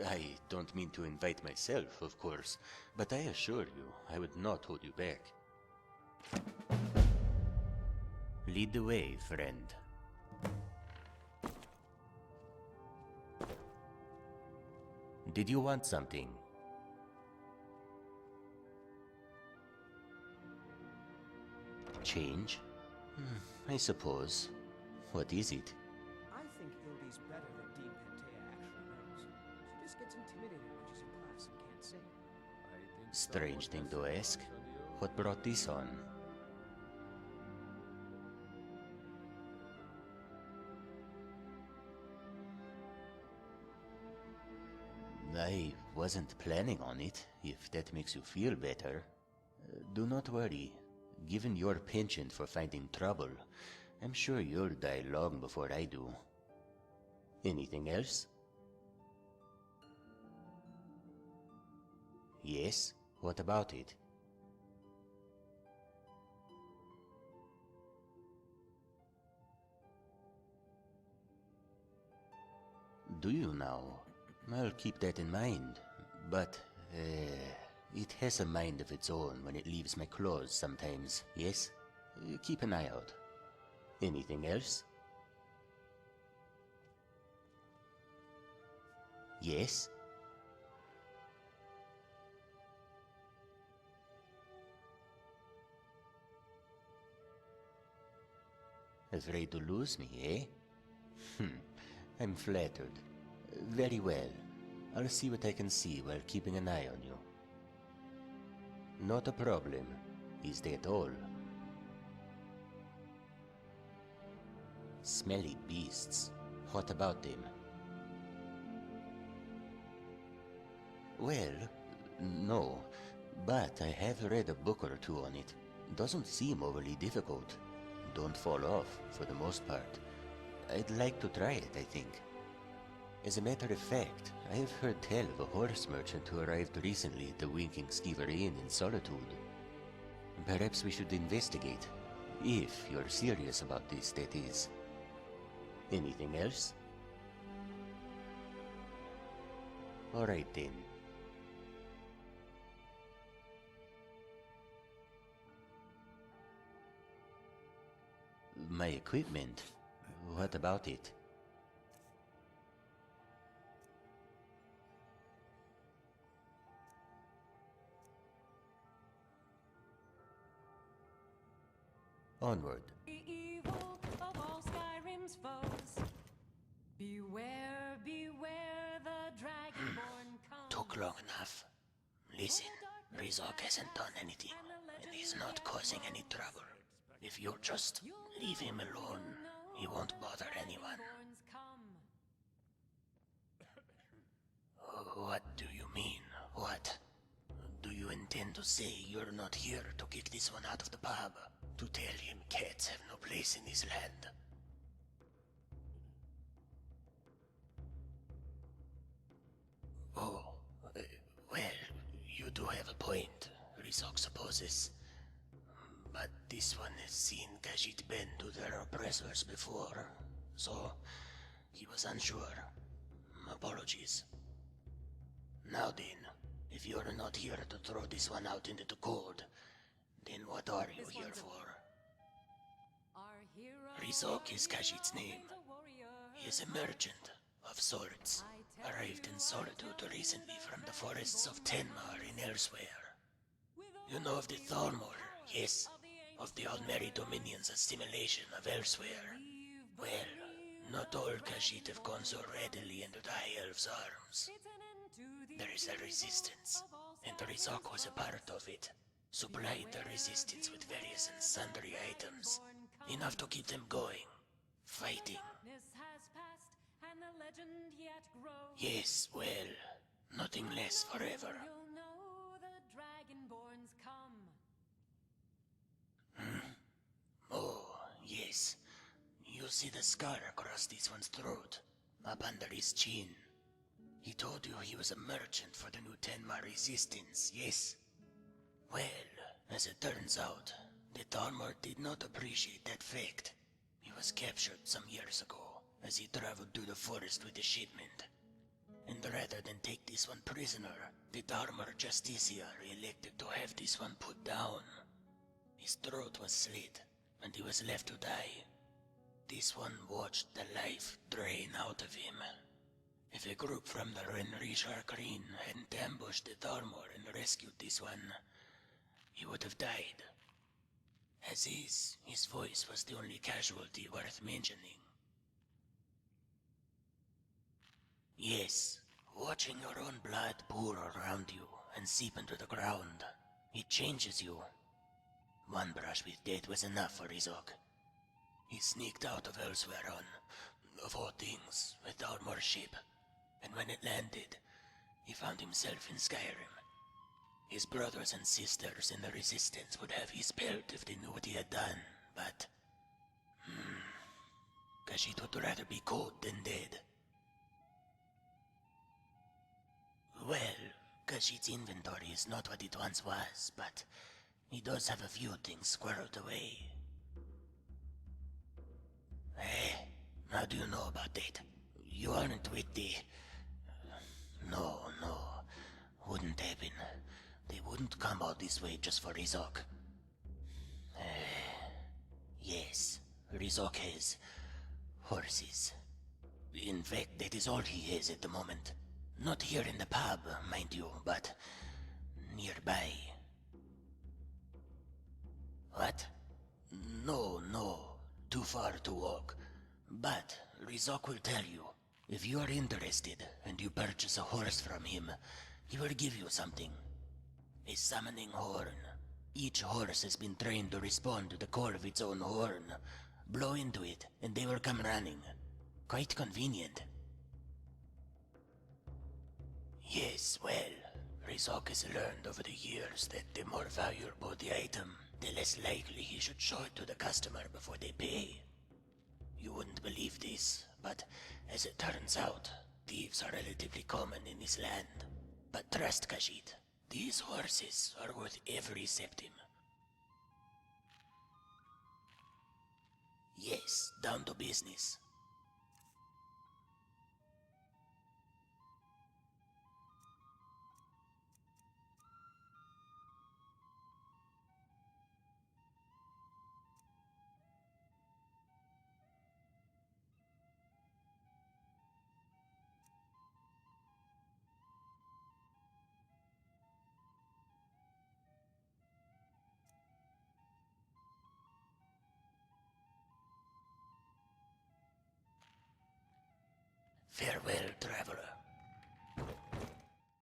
I don't mean to invite myself, of course, but I assure you, I would not hold you back. Lead the way, friend. Did you want something? Change? I suppose. What is it? I think Ildy's better than Dean Pantea actually knows. She just gets intimidated when she's in class and can't sing. Strange thing to ask. What brought this on? I wasn't planning on it, if that makes you feel better. Do not worry. Given your penchant for finding trouble, I'm sure you'll die long before I do. Anything else? Yes? What about it? Do you now? I'll keep that in mind, but, it has a mind of its own when it leaves my claws sometimes, yes? Keep an eye out. Anything else? Yes? Afraid to lose me, eh? I'm flattered. Very well. I'll see what I can see while keeping an eye on you. Not a problem. Is that all? Smelly beasts. What about them? Well, no. But I have read a book or two on it. Doesn't seem overly difficult. Don't fall off, for the most part. I'd like to try it, I think. As a matter of fact, I have heard tell of a horse merchant who arrived recently at the Winking Skeever Inn in Solitude. Perhaps we should investigate. If you're serious about this, that is. Anything else? Alright then. My equipment? What about it? Onward. The evil of all Skyrim's foes. Beware, beware the Dragonborn comes. Took long enough. Listen, Rizok hasn't done anything, and he's not causing any trouble. If you just leave him alone, he won't bother anyone. What do you mean? What? Do you intend to say you're not here to kick this one out of the pub? To tell him cats have no place in this land? Oh, well, you do have a point, Rizok supposes. But this one has seen Khajiit bend to their oppressors before, so he was unsure. Apologies. Now then, if you're not here to throw this one out into the cold, then what are you here for? Rizok is Khajiit's name. He is a merchant of sorts, arrived in Solitude recently from the forests of Tenmar in Elsewhere. You know of the Thalmor, yes, of the Aldmeri Dominion's assimilation of Elsewhere. Well, not all Khajiit have gone so readily into the High Elves' arms. There is a resistance, and Rizok was a part of it. Supplied the resistance with various and sundry items, enough to keep them going, fighting. Yes, well, nothing lasts forever. Oh, yes. You see the scar across this one's throat, up under his chin. He told you he was a merchant for the new Tenmar resistance, yes? Well, as it turns out, the Thalmor did not appreciate that fact. He was captured some years ago, as he traveled through the forest with a shipment. And rather than take this one prisoner, the Dharma Justiciar elected to have this one put down. His throat was slit, and he was left to die. This one watched the life drain out of him. If a group from the Renrishar Green hadn't ambushed the Dharma and rescued this one, he would have died. As is, his voice was the only casualty worth mentioning. Yes, watching your own blood pour around you and seep into the ground, it changes you. One brush with death was enough for Rizok. He sneaked out of Elsewhere of all things, without more ship, and when it landed, he found himself in Skyrim. His brothers and sisters in the Resistance would have his pelt if they knew what he had done, but... Khajiit would rather be cold than dead. Well, Khajiit's inventory is not what it once was, but he does have a few things squirreled away. How do you know about that? You aren't with the... No, wouldn't happen. They wouldn't come all this way just for Rizok. Yes, Rizok has horses. In fact, that is all he has at the moment. Not here in the pub, mind you, but nearby. What? No, too far to walk. But Rizok will tell you, if you are interested and you purchase a horse from him, he will give you something. A summoning horn. Each horse has been trained to respond to the call of its own horn. Blow into it, and they will come running. Quite convenient. Yes, well, Rizok has learned over the years that the more valuable the item, the less likely he should show it to the customer before they pay. You wouldn't believe this, but as it turns out, thieves are relatively common in this land. But trust Khajiit, these horses are worth every septim. Yes, down to business. Farewell,